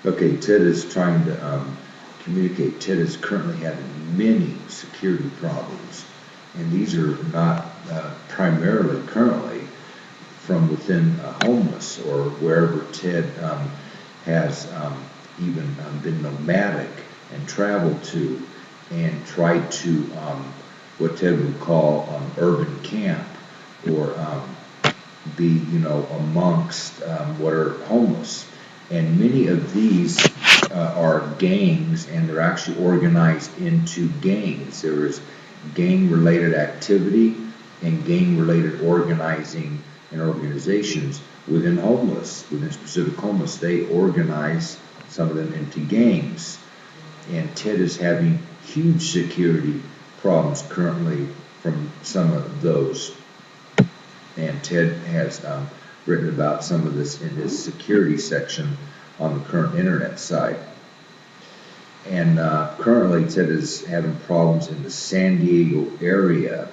Okay, Ted is trying to communicate. Ted is currently having many security problems, and these are not primarily currently from within homeless or wherever Ted has even been nomadic and traveled to and tried to what Ted would call urban camp or be, amongst what are homeless. And many of these are gangs, and they're actually organized into gangs. There is gang-related activity and gang-related organizing and organizations within homeless, within specific homeless. They organize some of them into gangs. And Ted is having huge security problems currently from some of those. And Ted has written about some of this in his security section on the current internet site. And currently Ted is having problems in the San Diego area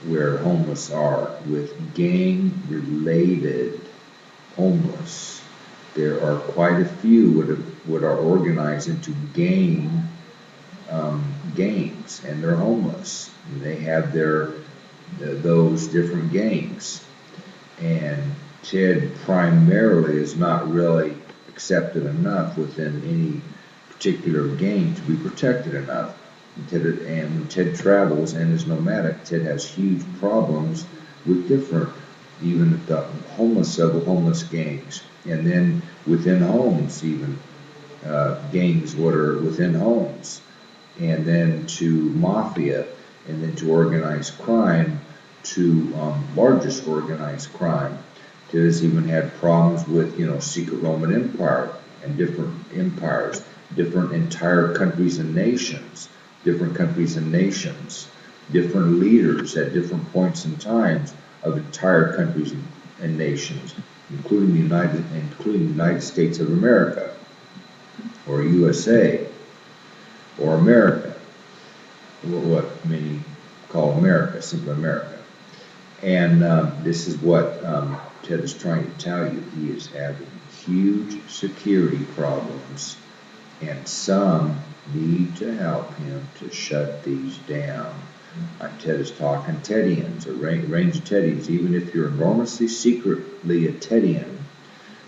where homeless are with gang-related homeless. There are quite a few what are organized into gangs, and they're homeless. And they have those different gangs. And Ted primarily is not really accepted enough within any particular gang to be protected enough. And when Ted travels and is nomadic, Ted has huge problems with different, even at the homeless level, homeless gangs. And then within homes, even gangs what are within homes. And then to mafia, and then to organized crime, to largest organized crime. Ted has even had problems with, secret Roman Empire and different empires, different entire countries and nations, different leaders at different points in times of entire countries and nations, including the United States of America, or USA, or America, what many call America, simply America. And this is what Ted is trying to tell you. He is having huge security problems, and some need to help him to shut these down. Ted is talking Tedians, a range of Tedians. Even if you're enormously secretly a Tedian,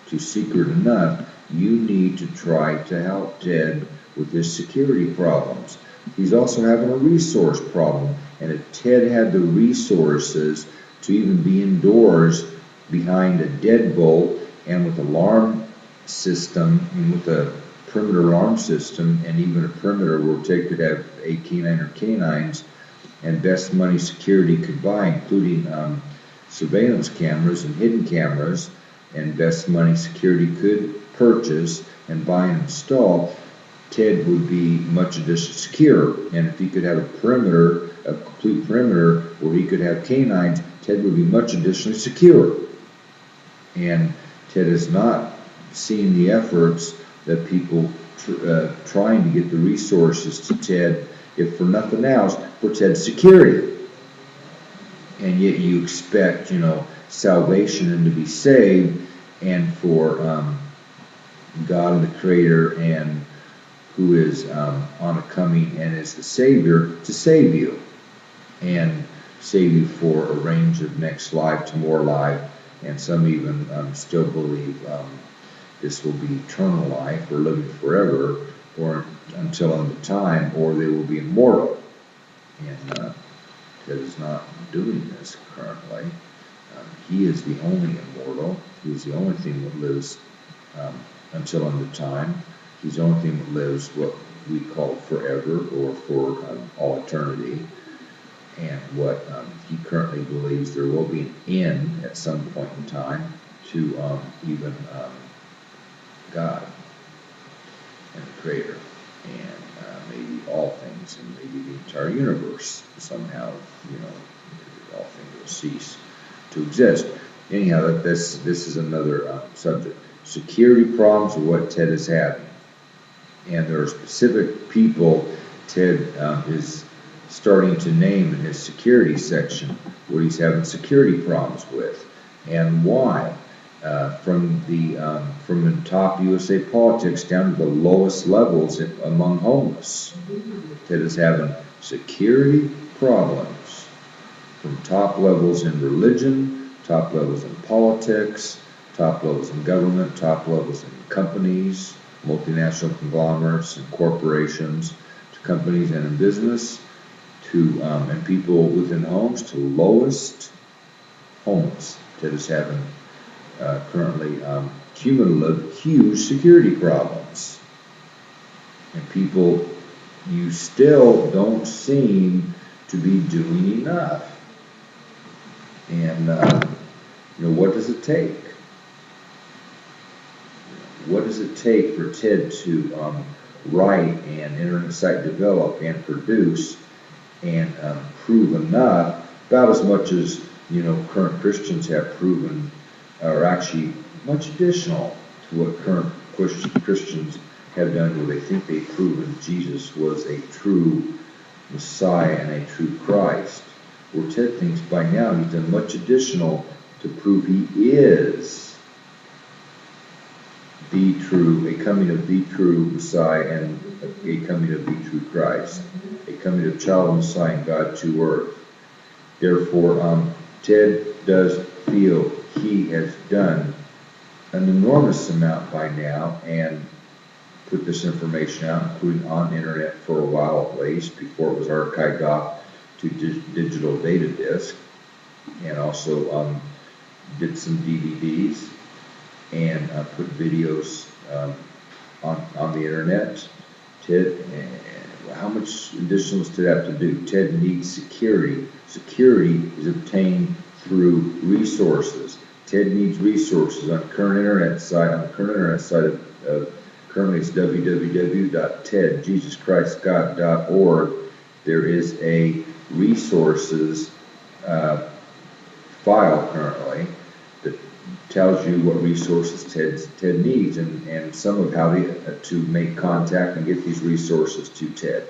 to secret enough, you need to try to help Ted with his security problems. He's also having a resource problem, and if Ted had the resources to even be indoors behind a deadbolt and with alarm system, and with a perimeter alarm system, and even a perimeter where Ted could have a canine or canines, and best money security could buy, including surveillance cameras and hidden cameras, and best money security could purchase and buy and install, Ted would be much additionally secure. And if he could have a perimeter, a complete perimeter, where he could have canines, Ted would be much additionally secure. And Ted has not seen the efforts that people trying to get the resources to Ted, if for nothing else, for Ted's security. And yet you expect, salvation and to be saved, and for God and the Creator, and who is on a coming and is the Savior, to save you, and save you for a range of next life to more life. And some even still believe this will be eternal life, or living forever, or until end of time, or they will be immortal. And Ted is not doing this currently. He is the only immortal. He is the only thing that lives until end of time. He's the only thing that lives what we call forever, or for all eternity. And what he currently believes there will be an end at some point in time to even God and the Creator, and maybe all things, and maybe the entire universe somehow, all things will cease to exist. Anyhow, this is another subject. Security problems are what Ted is having. And there are specific people Ted is starting to name in his security section what he's having security problems with, and why. from the top USA politics down to the lowest levels among homeless. Ted is having security problems from top levels in religion, top levels in politics, top levels in government, top levels in companies, multinational conglomerates and corporations, to companies and in business, to and people within homes, to lowest homeless. Ted is having currently cumulative huge security problems. And people, you still don't seem to be doing enough. And, what does it take? What does it take for Ted to write and internet site develop and produce and prove enough, about as much as, current Christians have proven, or actually much additional to what current Christians have done, where they think they've proven Jesus was a true Messiah and a true Christ. Where Ted thinks by now he's done much additional to prove he is a coming of the true Messiah and a coming of the true Christ, a coming of child Messiah and God to earth. Therefore, Ted does feel he has done an enormous amount by now and put this information out, including on the internet for a while at least, before it was archived off to digital data disk, and also did some DVDs and put videos on the internet. Ted, how much additional does Ted have to do? Ted needs security. Security is obtained through resources. Ted needs resources on the current internet site. On the current internet site of currently it's www.tedjesuschristgod.org. There is a resources file currently that tells you what resources Ted needs and some of how to make contact and get these resources to Ted.